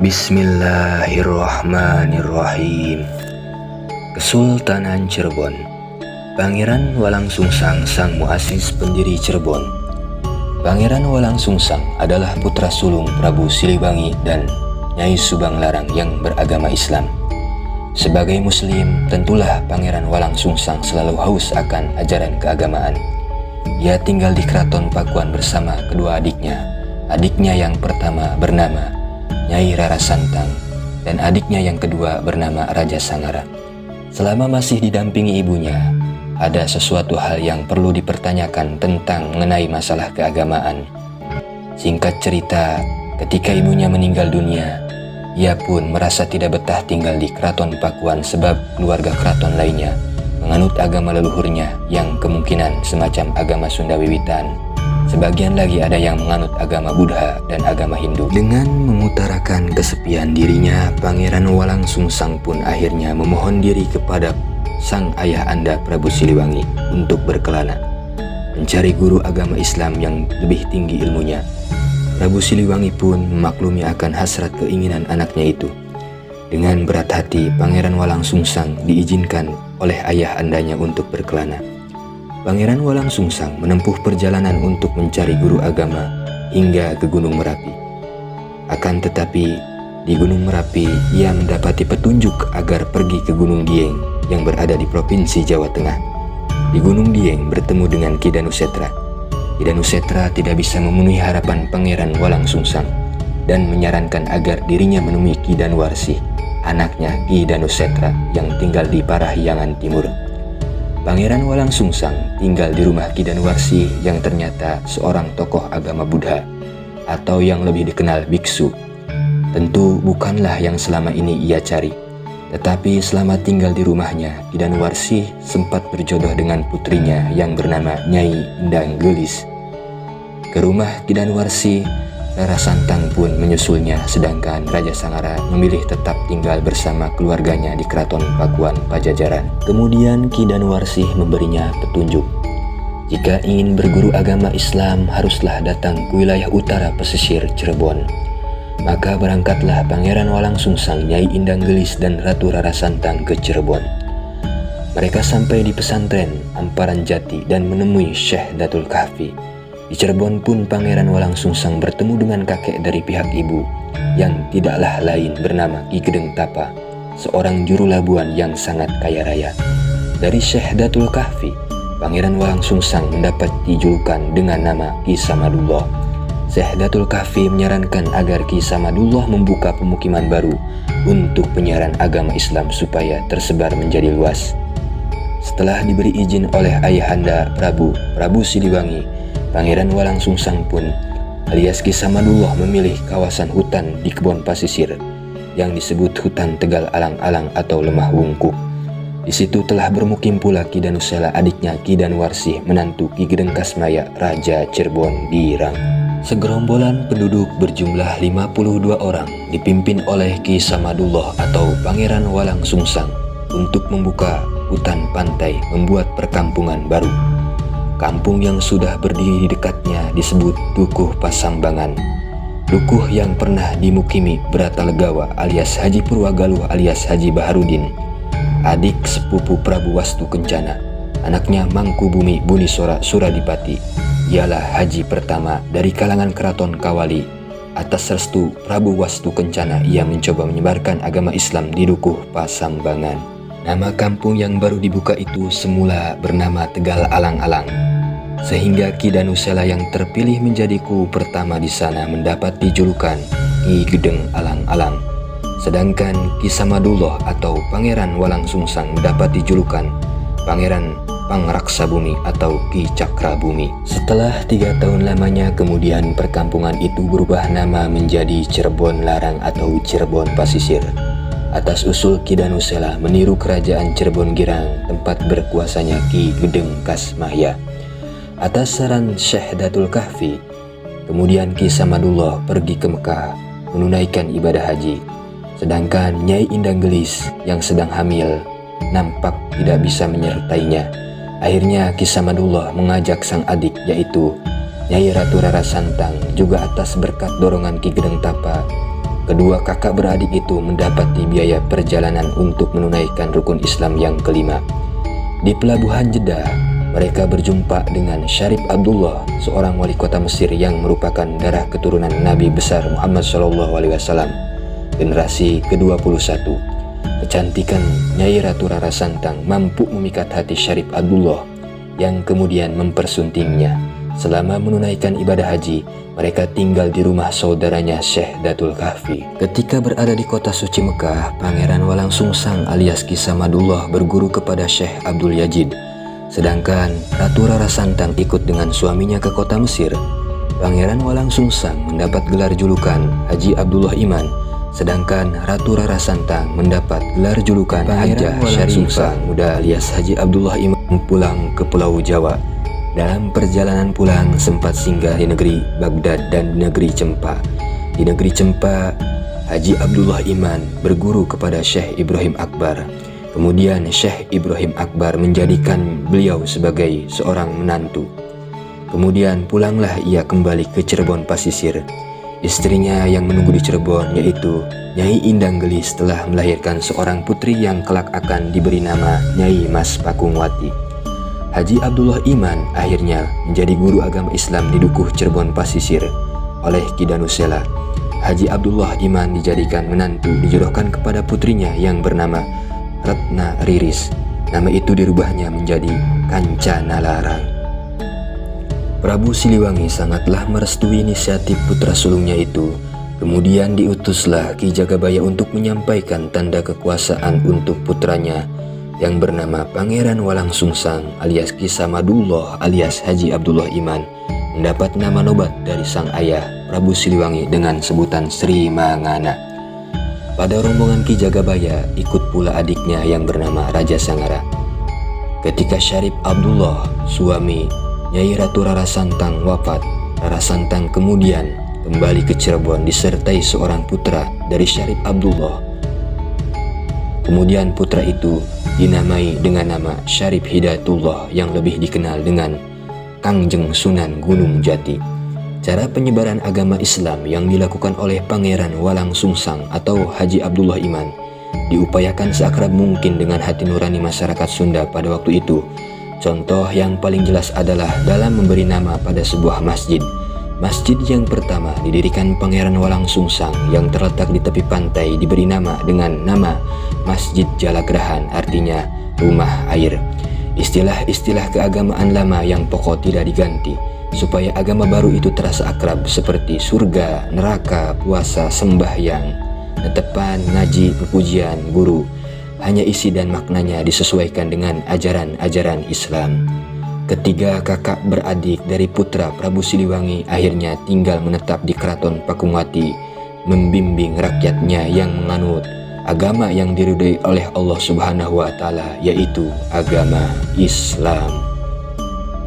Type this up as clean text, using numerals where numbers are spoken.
Bismillahirrahmanirrahim. Kesultanan Cirebon. Pangeran Walangsungsang sang muasis pendiri Cirebon. Pangeran Walangsungsang adalah putra sulung Prabu Siliwangi dan Nyai Subang Larang yang beragama Islam. Sebagai muslim, tentulah Pangeran Walangsungsang selalu haus akan ajaran keagamaan. Ia tinggal di Keraton Pakuan bersama kedua adiknya. Adiknya yang pertama bernama Nyai Rara Santang dan adiknya yang kedua bernama Raja Sangara. Selama masih didampingi ibunya, ada sesuatu hal yang perlu dipertanyakan tentang mengenai masalah keagamaan. Singkat cerita, ketika ibunya meninggal dunia, ia pun merasa tidak betah tinggal di Keraton Pakuan sebab keluarga keraton lainnya menganut agama leluhurnya yang kemungkinan semacam agama Sunda Wiwitan. Sebagian lagi ada yang menganut agama Buddha dan agama Hindu. Dengan mengutarakan kesepian dirinya, Pangeran Walangsungsang pun akhirnya memohon diri kepada sang ayah anda Prabu Siliwangi untuk berkelana, mencari guru agama Islam yang lebih tinggi ilmunya. Prabu Siliwangi pun memaklumi akan hasrat keinginan anaknya itu. Dengan berat hati, Pangeran Walangsungsang diizinkan oleh ayah andanya untuk berkelana. Pangeran Walangsungsang menempuh perjalanan untuk mencari guru agama hingga ke Gunung Merapi. Akan tetapi, di Gunung Merapi ia mendapati petunjuk agar pergi ke Gunung Dieng yang berada di Provinsi Jawa Tengah. Di Gunung Dieng bertemu dengan Ki Danusetra. Ki Danusetra tidak bisa memenuhi harapan Pangeran Walangsungsang dan menyarankan agar dirinya menemui Ki Danuwarsih, anaknya Ki Danusetra yang tinggal di Parahyangan Timur. Pangeran Walangsungsang tinggal di rumah Ki Danuwarsih yang ternyata seorang tokoh agama Buddha atau yang lebih dikenal biksu. Tentu bukanlah yang selama ini ia cari, tetapi selama tinggal di rumahnya, Ki Danuwarsih sempat berjodoh dengan putrinya yang bernama Nyai Indang Gelis. Ke rumah Ki Danuwarsih, Rara Santang pun menyusulnya, sedangkan Raja Sangara memilih tetap tinggal bersama keluarganya di Keraton Pakuan Pajajaran. Kemudian Ki Danuwarsih memberinya petunjuk. Jika ingin berguru agama Islam, haruslah datang ke wilayah utara pesisir Cirebon. Maka berangkatlah Pangeran Walangsungsang, Nyai Indang Gelis dan Ratu Rara Santang ke Cirebon. Mereka sampai di pesantren Amparan Jati dan menemui Syekh Datul Kahfi. Di Cirebon pun Pangeran Walangsungsang bertemu dengan kakek dari pihak ibu yang tidaklah lain bernama Ki Gedeng Tapa, seorang juru labuan yang sangat kaya raya. Dari Syekh Datul Kahfi, Pangeran Walangsungsang mendapat julukan dengan nama Ki Samadullah. Syekh Datul Kahfi menyarankan agar Ki Samadullah membuka pemukiman baru untuk penyiaran agama Islam supaya tersebar menjadi luas. Setelah diberi izin oleh ayahanda Prabu Siliwangi, Pangeran Walangsungsang pun alias Ki Samadullah memilih kawasan hutan di Kebon Pasisir yang disebut Hutan Tegal Alang-Alang atau Lemah Wungkuk. Di situ telah bermukim pula Ki Danusela, adiknya Ki Danuwarsih, menantu Ki Gedeng Kasmaya, Raja Cirebon Birang. Segerombolan penduduk berjumlah 52 orang dipimpin oleh Ki Samadullah atau Pangeran Walangsungsang untuk membuka hutan pantai membuat perkampungan baru. Kampung yang sudah berdiri di dekatnya disebut Dukuh Pasambangan. Dukuh yang pernah dimukimi Brata Legawa alias Haji Purwagaluh alias Haji Baharudin, adik sepupu Prabu Wastu Kencana. Anaknya Mangku Bumi Bunisora Suradipati. Ialah haji pertama dari kalangan Keraton Kawali. Atas restu Prabu Wastu Kencana, ia mencoba menyebarkan agama Islam di Dukuh Pasambangan. Nama kampung yang baru dibuka itu semula bernama Tegal Alang-Alang, sehingga Ki Danusela yang terpilih menjadi ku pertama di sana mendapat dijulukan Ki Gedeng Alang-Alang. Sedangkan Ki Samadullah atau Pangeran Walangsungsang mendapat dijulukan Pangeran Pangraksa Bumi atau Ki Cakra Bumi. Setelah 3 tahun lamanya, kemudian perkampungan itu berubah nama menjadi Cirebon Larang atau Cirebon Pasisir. Atas usul Ki Danusela meniru kerajaan Cirebon Girang tempat berkuasanya Ki Gedeng Kasmaya. Atas saran Syekh Datul Kahfi, kemudian Ki Samadullah pergi ke Mekah menunaikan ibadah haji. Sedangkan Nyai Indang Gelis yang sedang hamil nampak tidak bisa menyertainya. Akhirnya Ki Samadullah mengajak sang adik yaitu Nyai Ratu Rara Santang, juga atas berkat dorongan Ki Gedeng Tapa, kedua kakak beradik itu mendapati biaya perjalanan untuk menunaikan rukun Islam yang kelima. Di pelabuhan Jeddah, mereka berjumpa dengan Syarif Abdullah, seorang wali kota Mesir yang merupakan darah keturunan Nabi besar Muhammad SAW, generasi ke-21. Kecantikan Nyai Ratu Rara Santang mampu memikat hati Syarif Abdullah yang kemudian mempersuntingnya. Selama menunaikan ibadah haji, mereka tinggal di rumah saudaranya Syekh Datul Kahfi. Ketika berada di kota suci Mekah, Pangeran Walang Sungsang alias Ki Samadullah berguru kepada Syekh Abdul Yazid. Sedangkan Ratu Rara Santang ikut dengan suaminya ke kota Mesir. Pangeran Walang Sungsang mendapat gelar julukan Haji Abdullah Iman, sedangkan Ratu Rara Santang mendapat gelar julukan Hajah Syarifah Muda alias Haji Abdullah Iman pulang ke Pulau Jawa. Dalam perjalanan pulang sempat singgah di negeri Baghdad dan di negeri Cempa. Di negeri Cempa, Haji Abdullah Iman berguru kepada Syekh Ibrahim Akbar. Kemudian Syekh Ibrahim Akbar menjadikan beliau sebagai seorang menantu. Kemudian pulanglah ia kembali ke Cirebon Pasisir. Istrinya yang menunggu di Cirebon yaitu Nyai Indang Gelis telah melahirkan seorang putri yang kelak akan diberi nama Nyai Mas Pakungwati. Haji Abdullah Iman akhirnya menjadi guru agama Islam di Dukuh Cirebon Pasisir. Oleh Ki Danusela, Haji Abdullah Iman dijadikan menantu dijodohkan kepada putrinya yang bernama Ratna Riris. Nama itu dirubahnya menjadi Kancana Larang. Prabu Siliwangi sangatlah merestui inisiatif putra sulungnya itu. Kemudian diutuslah Ki Jagabaya untuk menyampaikan tanda kekuasaan untuk putranya yang bernama Pangeran Walang Sungsang alias Ki Samadullah alias Haji Abdullah Iman mendapat nama nobat dari sang ayah Prabu Siliwangi dengan sebutan Sri Mangana. Pada rombongan Ki Jagabaya ikut pula adiknya yang bernama Raja Sangara. Ketika Syarif Abdullah, suami Nyai Ratu Rara Santang wafat, Rara Santang kemudian kembali ke Cirebon disertai seorang putra dari Syarif Abdullah. Kemudian putra itu dinamai dengan nama Syarif Hidayatullah yang lebih dikenal dengan Kangjeng Sunan Gunung Jati. Cara penyebaran agama Islam yang dilakukan oleh Pangeran Walang Sungsang atau Haji Abdullah Iman diupayakan seakrab mungkin dengan hati nurani masyarakat Sunda pada waktu itu. Contoh yang paling jelas adalah dalam memberi nama pada sebuah masjid. Masjid yang pertama didirikan Pangeran Walang Sungsang yang terletak di tepi pantai diberi nama dengan nama Masjid Jalagrahan, artinya rumah air. Istilah-istilah keagamaan lama yang pokok tidak diganti, supaya agama baru itu terasa akrab seperti surga, neraka, puasa, sembahyang, netepan, ngaji, pujian, guru. Hanya isi dan maknanya disesuaikan dengan ajaran-ajaran Islam. Ketiga kakak beradik dari putra Prabu Siliwangi akhirnya tinggal menetap di Keraton Pakungwati, membimbing rakyatnya yang menganut agama yang diridhoi oleh Allah Subhanahu wa Ta'ala, yaitu agama Islam.